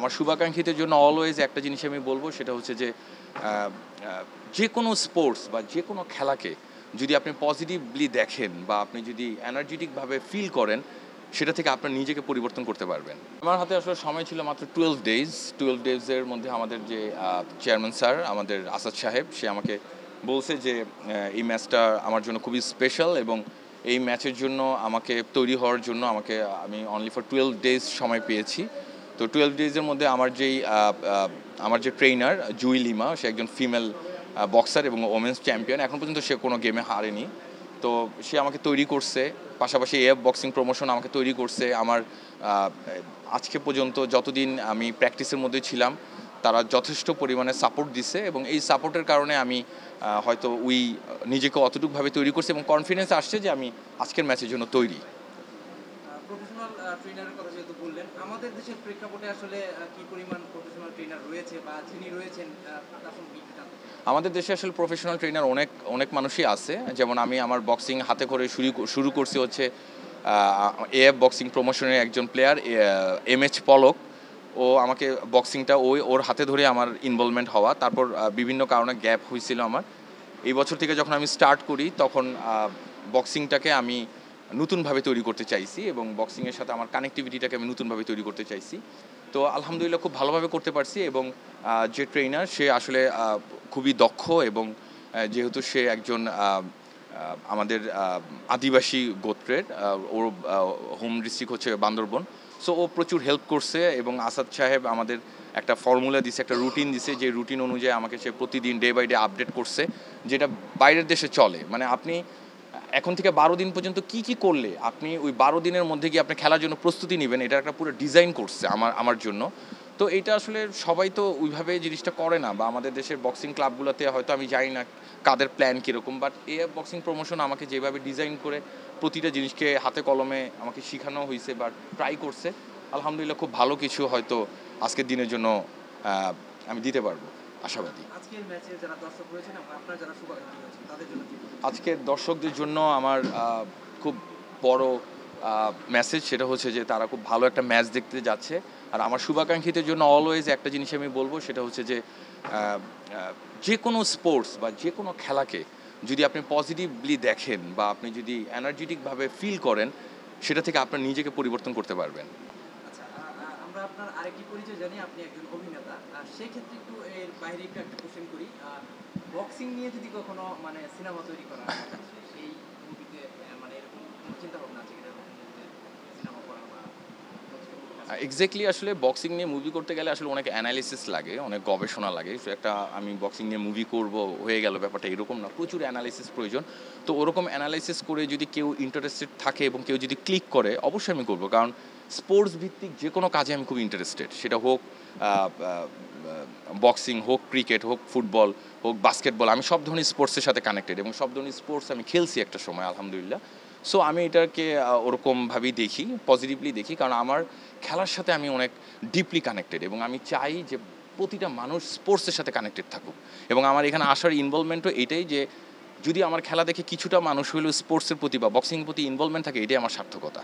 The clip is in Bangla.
আমার শুভাকাঙ্ক্ষীদের জন্য অলওয়েজ একটা জিনিস আমি বলবো সেটা হচ্ছে যে যে কোনো স্পোর্টস বা যে কোনো খেলাকে যদি আপনি পজিটিভলি দেখেন বা আপনি যদি এনার্জেটিকভাবে ফিল করেন সেটা থেকে আপনার নিজেকে পরিবর্তন করতে পারবেন। আমার হাতে আসলে সময় ছিল মাত্র 12 ডেজের মধ্যে আমাদের যে চেয়ারম্যান স্যার আমাদের আসাদ সাহেব সে আমাকে বলছে যে এই ম্যাচটা আমার জন্য খুবই স্পেশাল এবং এই ম্যাচের জন্য আমাকে তৈরি হওয়ার জন্য আমি অনলি ফর 12 ডেজ সময় পেয়েছি। তো 12 ডেজের মধ্যে আমার যে ট্রেনার জুই লিমা সে একজন ফিমেল বক্সার এবং ওমেন্স চ্যাম্পিয়ন, এখন পর্যন্ত সে কোনো গেমে হারেনি। তো সে আমাকে তৈরি করছে, পাশাপাশি এএফ বক্সিং প্রমোশন আমাকে তৈরি করছে। আজকে পর্যন্ত যতদিন আমি প্র্যাকটিসের মধ্যে ছিলাম তারা যথেষ্ট পরিমাণে সাপোর্ট দিছে এবং এই সাপোর্টের কারণে আমি হয়তো নিজেকে অতটুকুভাবে তৈরি করছি এবং কনফিডেন্স আসছে যে আমি আজকের ম্যাচের জন্য তৈরি। প্রফেশনাল ট্রেনারের কথা যেহেতু বললেন, আমাদের দেশের প্রেক্ষাপটে আসলে কি পরিমাণ প্রফেশনাল ট্রেনার রয়েছে বা যিনি রয়েছেন তার সম্পর্কে একটু জানতে চাই। আমাদের দেশে আসলে প্রফেশনাল ট্রেনার অনেক অনেক মানুষই আছে। যেমন আমি আমার বক্সিং হাতে করে শুরু করছি হচ্ছে এএফ বক্সিং প্রমোশনের একজন প্লেয়ার এমএইচ পলক। ও আমাকে বক্সিংটা ওর হাতে ধরে আমার ইনভলভমেন্ট হওয়া। তারপর বিভিন্ন কারণে গ্যাপ হয়েছিল আমার। এই বছর থেকে যখন আমি স্টার্ট করি তখন বক্সিংটাকে আমি নতুনভাবে তৈরি করতে চাইছি এবং বক্সিংয়ের সাথে আমার কানেক্টিভিটিটাকে আমি নতুনভাবে তৈরি করতে চাইছি। তো আলহামদুলিল্লাহ খুব ভালোভাবে করতে পারছি এবং যে ট্রেনার সে আসলে খুবই দক্ষ এবং যেহেতু সে একজন আমাদের আদিবাসী গোত্রের, ওর হোম ডিস্ট্রিক্ট হচ্ছে বান্দরবন। সো ও প্রচুর হেল্প করছে এবং আসাদ সাহেব আমাদের একটা ফর্মুলা দিছে, একটা রুটিন দিছে, যে রুটিন অনুযায়ী আমাকে সে প্রতিদিন ডে বাই ডে আপডেট করছে, যেটা বাইরের দেশে চলে। মানে আপনি এখন থেকে 12 দিন পর্যন্ত কি কি করলে আপনি ওই 12 দিনের মধ্যে গিয়ে আপনি খেলার জন্য প্রস্তুতি নেবেন, এটা একটা পুরো ডিজাইন করছে আমার জন্য। তো এইটা আসলে সবাই তো ওইভাবে জিনিসটা করে না, বা আমাদের দেশের বক্সিং ক্লাবগুলোতে হয়তো আমি জানি না কাদের প্ল্যান কীরকম, বাট এএফ বক্সিং প্রমোশন আমাকে যেভাবে ডিজাইন করে প্রতিটা জিনিসকে হাতে কলমে আমাকে শেখানো হয়েছে বা ট্রাই করছে, আলহামদুলিল্লাহ খুব ভালো কিছু হয়তো আজকের দিনের জন্য আমি দিতে পারবো, আশাবাদী। আজকের ম্যাচে যারা দর্শক রয়েছেন এবং আপনার যারা শুভাকাঙ্ক্ষী রয়েছেন তাদের জন্য কি বলবেন? আজকের দর্শকদের জন্য আমার খুব বড় মেসেজ, সেটা হচ্ছে যে তারা খুব ভালো একটা ম্যাচ দেখতে যাচ্ছে। আর আমার শুভাকাঙ্ক্ষীদের জন্য অলওয়েজ একটা জিনিস আমি বলবো সেটা হচ্ছে যে যে কোনো স্পোর্টস বা যে কোনো খেলাকে যদি আপনি পজিটিভলি দেখেন বা আপনি যদি এনার্জেটিকভাবে ফিল করেন সেটা থেকে আপনার নিজেকে পরিবর্তন করতে পারবেন। আচ্ছা, আমরা আপনার আরেকটি পরিচয় জানি, আপনি একজন অভিনেতা। সেই ক্ষেত্রে একটু এর বাইরে একটু একটা কোশ্চেন করি। বক্সিং নিয়ে যদি কখনো মানে সিনেমা তৈরি করা হয়, সেই মুভিতে মানে এরকম কোনো চিন্তা ভাবনা আছে কিনা এরকম মুভিতে সিনেমা করা বা এক্স্যাক্টলি, আসলে বক্সিং নিয়ে মুভি করতে গেলে আসলে অনেক অ্যানালিসিস লাগে, অনেক গবেষণা লাগে। আমি বক্সিং নিয়ে মুভি করব হয়ে গেল, ব্যাপারটা এরকম না, প্রচুর অ্যানালিসিস প্রয়োজন। তো ওরকম অ্যানালাইসিস করে যদি কেউ ইন্টারেস্টেড থাকে এবং কেউ যদি ক্লিক করে, অবশ্যই আমি করবো, কারণ স্পোর্টস ভিত্তিক যে কোনো কাজে আমি খুব ইন্টারেস্টেড। সেটা হোক বক্সিং, হোক ক্রিকেট, হোক ফুটবল, হোক বাস্কেটবল, আমি সব ধরনের স্পোর্টসের সাথে কানেক্টেড এবং সব ধরনের স্পোর্টস আমি খেলছি একটা সময়, আলহামদুলিল্লাহ। সো আমি এটাকে ওরকমভাবেই দেখি, পজিটিভলি দেখি, কারণ আমার খেলার সাথে আমি অনেক ডিপলি কানেক্টেড এবং আমি চাই যে প্রতিটা মানুষ স্পোর্টসের সাথে কানেক্টেড থাকুক। এবং আমার এখানে আসার ইনভলভমেন্টও এটাই যে যদি আমার খেলা দেখে কিছুটা মানুষ হইলেও স্পোর্টসের প্রতি বা বক্সিংয়ের প্রতি ইনভলভমেন্ট থাকে, এটাই আমার সার্থকতা।